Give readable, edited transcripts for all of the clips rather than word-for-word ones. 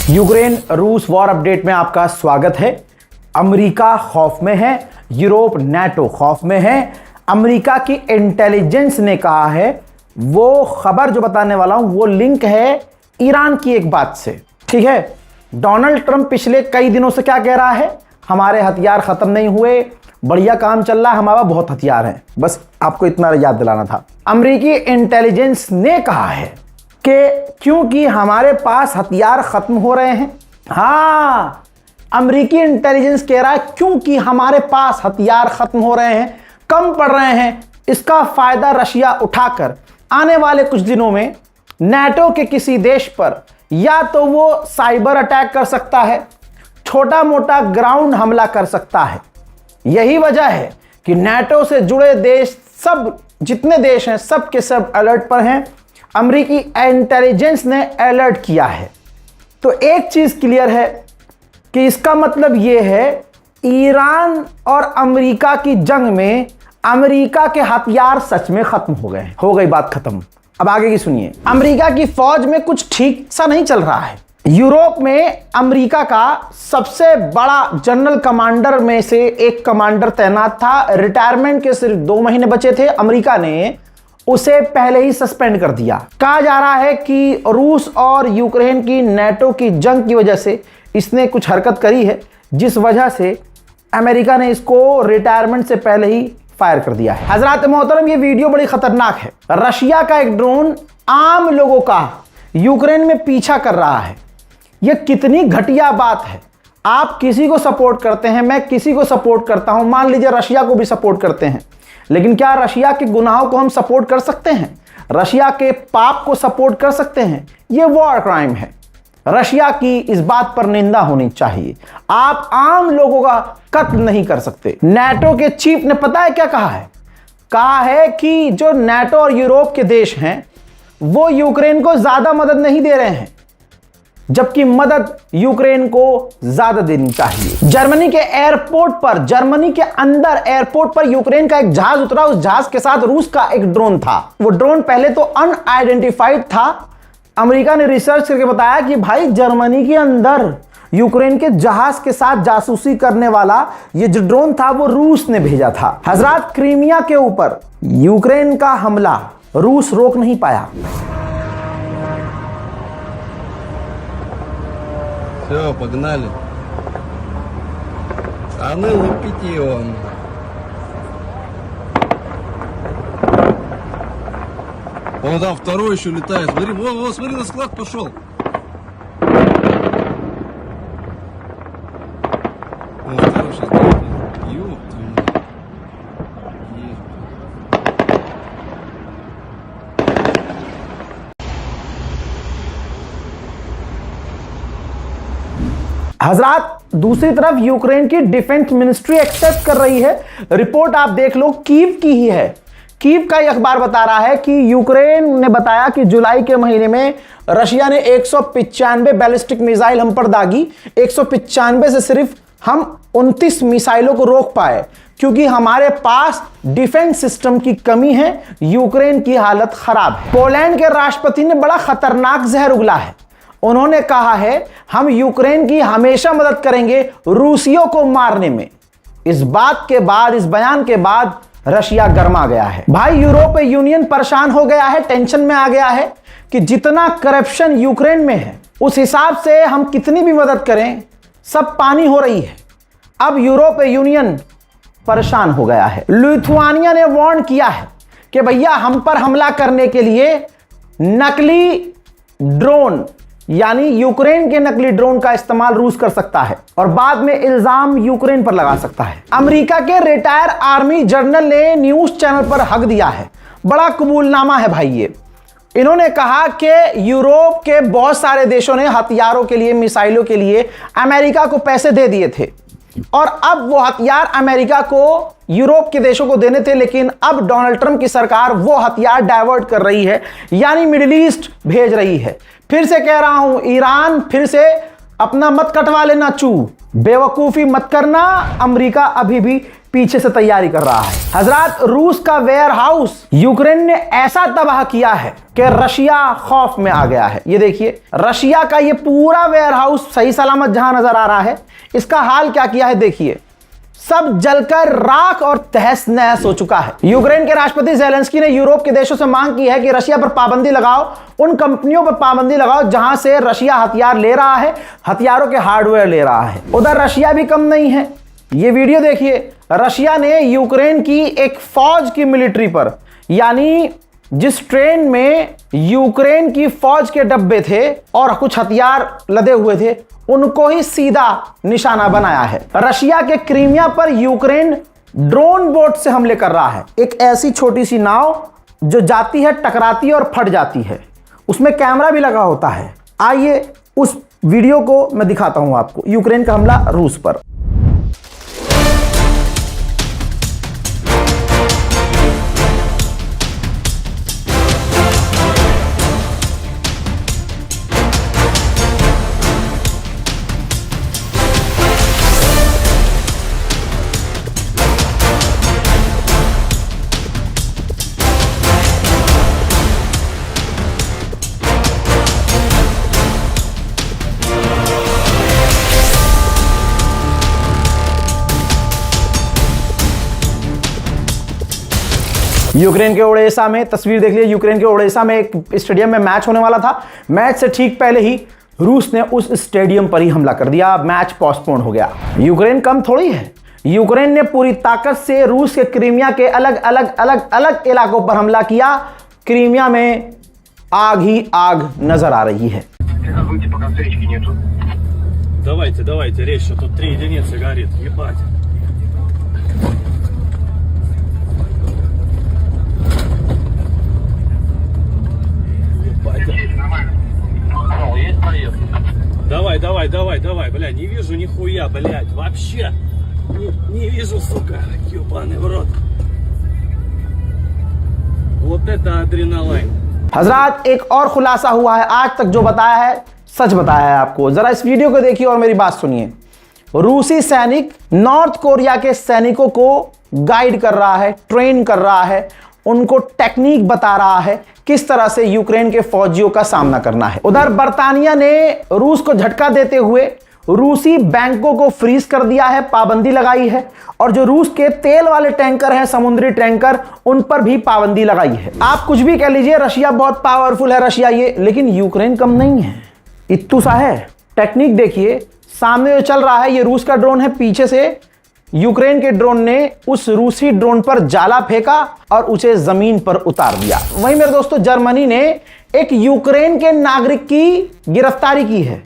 Ukraine रूस war update में आपका स्वागत है। अमेरिका खौफ में है, यूरोप नेटो खौफ में है। अमेरिका की इंटेलिजेंस ने कहा है, वो खबर जो बताने वाला हूं वो लिंक है ईरान की एक बात से। ठीक है, डोनाल्ड ट्रंप पिछले कई दिनों से क्या कह रहा है, हमारे हथियार खत्म नहीं हुए, बढ़िया काम चल रहा है, हमारे पास बहुत हथियार हैं। बस आपको इतना याद दिलाना था। अमेरिकी इंटेलिजेंस ने कहा है कि क्योंकि हमारे पास हथियार खत्म हो रहे हैं। हाँ, अमेरिकी इंटेलिजेंस कह रहा है क्योंकि हमारे पास हथियार खत्म हो रहे हैं, कम पड़ रहे हैं, इसका फायदा रशिया उठाकर आने वाले कुछ दिनों में नेटो के किसी देश पर या तो वो साइबर अटैक कर सकता है, छोटा मोटा ग्राउंड हमला कर सकता है। यही वजह है कि नेटो से जुड़े देश, सब जितने देश हैं, सब के सब अलर्ट पर हैं। अमेरिकी इंटेलिजेंस ने अलर्ट किया है। तो एक चीज क्लियर है कि इसका मतलब यह है ईरान और अमेरिका की जंग में अमेरिका के हथियार सच में खत्म हो गए, हो गई बात खत्म। अब आगे की सुनिए। अमेरिका की फौज में कुछ ठीक सा नहीं चल रहा है। यूरोप में अमेरिका का सबसे बड़ा जनरल कमांडर में से एक कमांडर तैनात था, रिटायरमेंट के सिर्फ 2 महीने बचे थे, अमेरिका ने उसे पहले ही सस्पेंड कर दिया। कहा जा रहा है कि रूस और यूक्रेन की नेटो की जंग की वजह से इसने कुछ हरकत करी है, जिस वजह से अमेरिका ने इसको रिटायरमेंट से पहले ही फायर कर दिया है। हजरात मोहतरम, ये वीडियो बड़ी खतरनाक है। रशिया का एक ड्रोन आम लोगों का यूक्रेन में पीछा कर रहा है। यह कितनी घटिया बात है। आप किसी को सपोर्ट करते हैं, मैं किसी को सपोर्ट करता हूं, मान लीजिए रशिया को भी सपोर्ट करते हैं, लेकिन क्या रशिया के गुनाहों को हम सपोर्ट कर सकते हैं? रशिया के पाप को सपोर्ट कर सकते हैं? यह वॉर क्राइम है। रशिया की इस बात पर निंदा होनी चाहिए। आप आम लोगों का कत्ल नहीं कर सकते। नेटो के चीफ ने पता है क्या कहा है? कहा है कि जो नेटो और यूरोप के देश हैं वो यूक्रेन को ज्यादा मदद नहीं दे रहे हैं, जबकि मदद यूक्रेन को ज्यादा देनी चाहिए। जर्मनी के एयरपोर्ट पर, जर्मनी के अंदर एयरपोर्ट पर यूक्रेन का एक जहाज उतरा, उस जहाज के साथ रूस का एक ड्रोन था। वो ड्रोन पहले तो अनआइडेंटिफाइड था। अमेरिका ने रिसर्च करके बताया कि भाई जर्मनी के अंदर यूक्रेन के जहाज के साथ जासूसी करने वाला ये जो ड्रोन था वो रूस ने भेजा था। हजरात, क्रीमिया के ऊपर यूक्रेन का हमला रूस रोक नहीं पाया। Все, погнали. А ну лупите его. Вон там второй еще летает. Смотри, вот, смотри, на склад пошел. Вон второй сейчас летает. Ёб твою мать. Есть. हजरात, दूसरी तरफ यूक्रेन की डिफेंस मिनिस्ट्री एक्सेप्ट कर रही है। रिपोर्ट आप देख लो, कीव की ही है। कीव का अखबार बता रहा है कि यूक्रेन ने बताया कि जुलाई के महीने में रशिया ने 195 बैलिस्टिक मिसाइल हम पर दागी। 195 से सिर्फ हम 29 मिसाइलों को रोक पाए, क्योंकि हमारे पास डिफेंस सिस्टम की कमी है। यूक्रेन की हालत खराब है। पोलैंड के राष्ट्रपति ने बड़ा खतरनाक जहर उगला है। उन्होंने कहा है, हम यूक्रेन की हमेशा मदद करेंगे रूसियों को मारने में। इस बात के बाद, इस बयान के बाद रशिया गर्मा गया है। भाई, यूरोपीय यूनियन परेशान हो गया है, टेंशन में आ गया है कि जितना करप्शन यूक्रेन में है उस हिसाब से हम कितनी भी मदद करें सब पानी हो रही है। अब यूरोपीय यूनियन परेशान हो गया है। लिथुआनिया ने वार्न किया है कि भैया हम पर हमला करने के लिए नकली ड्रोन, यानी यूक्रेन के नकली ड्रोन का इस्तेमाल रूस कर सकता है और बाद में इल्जाम यूक्रेन पर लगा सकता है। अमेरिका के रिटायर आर्मी जनरल ने न्यूज चैनल पर हक दिया है। बड़ा कबूलनामा है भाई ये। इन्होंने कहा कि यूरोप के बहुत सारे देशों ने हथियारों के लिए, मिसाइलों के लिए अमेरिका को पैसे दे दिए थे और अब वो हथियार अमेरिका को यूरोप के देशों को देने थे, लेकिन अब डोनाल्ड ट्रंप की सरकार वो हथियार डाइवर्ट कर रही है, यानी मिडिल ईस्ट भेज रही है। फिर से कह रहा हूं, ईरान फिर से अपना मत कटवा लेना चू, बेवकूफी मत करना। अमेरिका अभी भी पीछे से तैयारी कर रहा है। हजरात, रूस का वेयर हाउस यूक्रेन ने ऐसा तबाह किया है कि रशिया खौफ में आ गया है। ये देखिए, रशिया का ये पूरा वेयर हाउस सही सलामत जहां नजर आ रहा है, इसका हाल क्या किया है देखिए, सब जलकर राख और तहस नहस हो चुका है। यूक्रेन के राष्ट्रपति ज़ेलेंस्की ने यूरोप के देशों से मांग की है कि रशिया पर पाबंदी लगाओ, उन कंपनियों पर पाबंदी लगाओ जहां से रशिया हथियार ले रहा है, हथियारों के हार्डवेयर ले रहा है। उधर रशिया भी कम नहीं है। ये वीडियो देखिए, रशिया ने यूक्रेन की एक फौज की मिलिट्री पर, यानी जिस ट्रेन में यूक्रेन की फौज के डब्बे थे और कुछ हथियार लदे हुए थे, उनको ही सीधा निशाना बनाया है। रशिया के क्रीमिया पर यूक्रेन ड्रोन बोट से हमले कर रहा है। एक ऐसी छोटी सी नाव जो जाती है, टकराती है और फट जाती है, उसमें कैमरा भी लगा होता है। आइए उस वीडियो को मैं दिखाता हूं आपको, यूक्रेन का हमला रूस पर। यूक्रेन के ओडेसा में तस्वीर देख लीजिए। यूक्रेन के ओडेसा में एक स्टेडियम में मैच होने वाला था। मैच से ठीक पहले ही रूस ने उस स्टेडियम पर ही हमला कर दिया। मैच पोस्टपोन हो गया। यूक्रेन कम थोड़ी है। यूक्रेन ने पूरी ताकत से रूस के क्रीमिया के अलग अलग अलग अलग इलाकों पर हमला किया। क्रीमिया में आग ही आग नजर आ रही है। Давайте, резче, тут 3 единицы горит, ебать. Давай, бля, не вижу нихуя, блядь, вообще. Не вижу, сука, ебаный в рот. Вот это адреналин. हजरात, एक और खुलासा हुआ है। आज तक जो बताया है सच बताया है आपको। जरा इस वीडियो को देखिए और मेरी बात सुनिए। रूसी सैनिक नॉर्थ कोरिया के सैनिकों को गाइड कर रहा है, ट्रेन कर रहा है, उनको टेक्निक बता रहा है किस तरह से यूक्रेन के फौजियों का सामना करना है। उधर बर्तानिया ने रूस को झटका देते हुए रूसी बैंकों को फ्रीज कर दिया है, पाबंदी लगाई है, और जो रूस के तेल वाले टैंकर हैं, समुद्री टैंकर, उन पर भी पाबंदी लगाई है। आप कुछ भी कह लीजिए, रशिया बहुत पावरफुल है, रशिया ये, लेकिन यूक्रेन कम नहीं है। इत्तू सा है। टेक्निक देखिए, सामने जो चल रहा है ये रूस का ड्रोन है, पीछे से यूक्रेन के ड्रोन ने उस रूसी ड्रोन पर जाला फेंका और उसे जमीन पर उतार दिया। वहीं मेरे दोस्तों, जर्मनी ने एक यूक्रेन के नागरिक की गिरफ्तारी की है।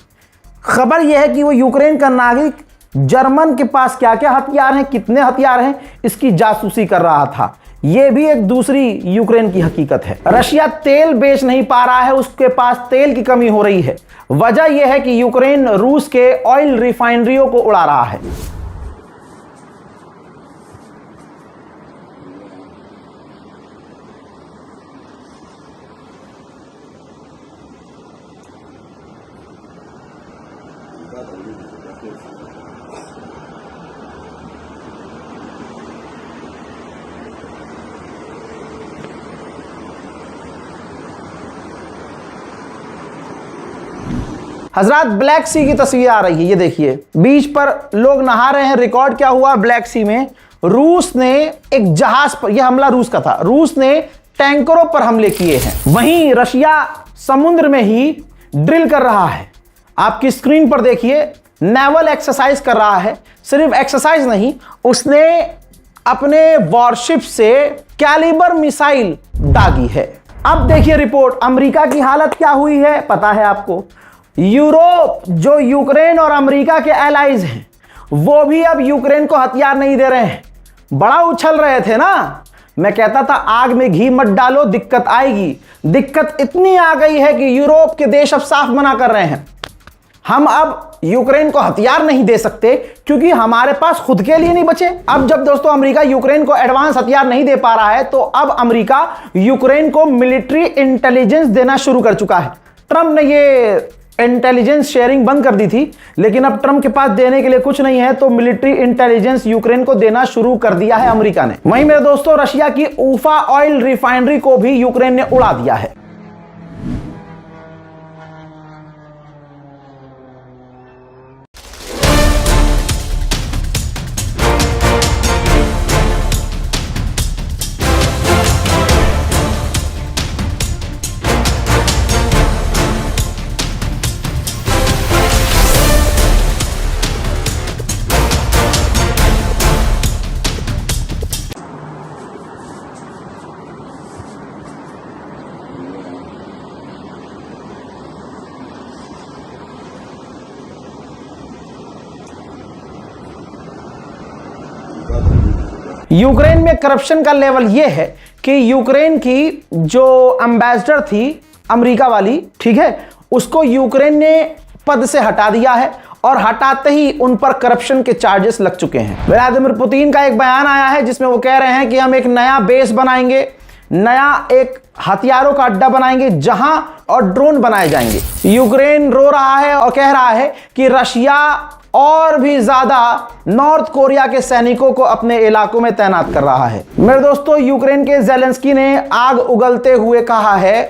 खबर यह है कि वो यूक्रेन का नागरिक जर्मन के पास क्या क्या हथियार हैं, कितने हथियार हैं, इसकी जासूसी कर रहा था। यह भी एक दूसरी यूक्रेन की हकीकत है। रशिया तेल बेच नहीं पा रहा है, उसके पास तेल की कमी हो रही है। वजह यह है कि यूक्रेन रूस के ऑयल रिफाइनरियों को उड़ा रहा है। हजरात, ब्लैक सी की तस्वीर आ रही है। ये देखिए, बीच पर लोग नहा रहे हैं। रिकॉर्ड क्या हुआ ब्लैक सी में? रूस ने एक जहाज पर, यह हमला रूस का था, रूस ने टैंकरों पर हमले किए हैं। वहीं रशिया समुद्र में ही ड्रिल कर रहा है। आपकी स्क्रीन पर देखिए, नेवल एक्सरसाइज कर रहा है। सिर्फ एक्सरसाइज नहीं, उसने अपने वॉरशिप से कैलिबर मिसाइल दागी है। अब देखिए रिपोर्ट, अमेरिका की हालत क्या हुई है पता है आपको? यूरोप, जो यूक्रेन और अमेरिका के एलाइज हैं, वो भी अब यूक्रेन को हथियार नहीं दे रहे हैं। बड़ा उछल रहे थे ना, मैं कहता था आग में घी मत डालो, दिक्कत आएगी। दिक्कत इतनी आ गई है कि यूरोप के देश अब साफ मना कर रहे हैं, हम अब यूक्रेन को हथियार नहीं दे सकते क्योंकि हमारे पास खुद के लिए नहीं बचे। अब जब दोस्तों अमेरिका यूक्रेन को एडवांस हथियार नहीं दे पा रहा है, तो अब अमेरिका यूक्रेन को मिलिट्री इंटेलिजेंस देना शुरू कर चुका है। ट्रंप ने ये इंटेलिजेंस शेयरिंग बंद कर दी थी, लेकिन अब ट्रंप के पास देने के लिए कुछ नहीं है, तो मिलिट्री इंटेलिजेंस यूक्रेन को देना शुरू कर दिया है अमेरिका ने। वहीं मेरे दोस्तों, रशिया की ऊफा ऑयल रिफाइनरी को भी यूक्रेन ने उड़ा दिया है। यूक्रेन में करप्शन का लेवल यह है कि यूक्रेन की जो एम्बेसडर थी अमेरिका वाली, ठीक है, उसको यूक्रेन ने पद से हटा दिया है और हटाते ही उन पर करप्शन के चार्जेस लग चुके हैं। व्लादिमीर पुतिन का एक बयान आया है जिसमें वो कह रहे हैं कि हम एक नया बेस बनाएंगे, नया एक हथियारों का अड्डा बनाएंगे जहां और ड्रोन बनाए जाएंगे। यूक्रेन रो रहा है और कह रहा है कि रशिया और भी ज्यादा नॉर्थ कोरिया के सैनिकों को अपने इलाकों में तैनात कर रहा है। मेरे दोस्तों, यूक्रेन के ज़ेलेंस्की ने आग उगलते हुए कहा है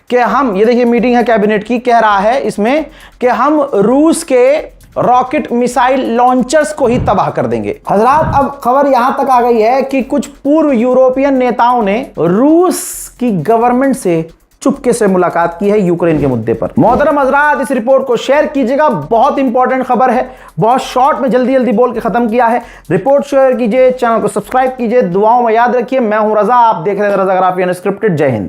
कि हम, ये देखिए मीटिंग है कैबिनेट की, कह रहा है इसमें कि हम रूस के रॉकेट मिसाइल लॉन्चर्स को ही तबाह कर देंगे। हजरात, अब खबर यहां तक आ गई है कि कुछ पूर्व यूरोपियन नेताओं ने रूस की गवर्नमेंट से चुपके से मुलाकात की है यूक्रेन के मुद्दे पर। मोहतरम हजरात, इस रिपोर्ट को शेयर कीजिएगा, बहुत इंपॉर्टेंट खबर है, बहुत शॉर्ट में जल्दी जल्दी बोल के खत्म किया है। रिपोर्ट शेयर कीजिए, चैनल को सब्सक्राइब कीजिए, दुआओं में याद रखिए। मैं हूं रजा, आप देख रहे हैं रजा ग्राफी अनस्क्रिप्टेड। जय हिंद।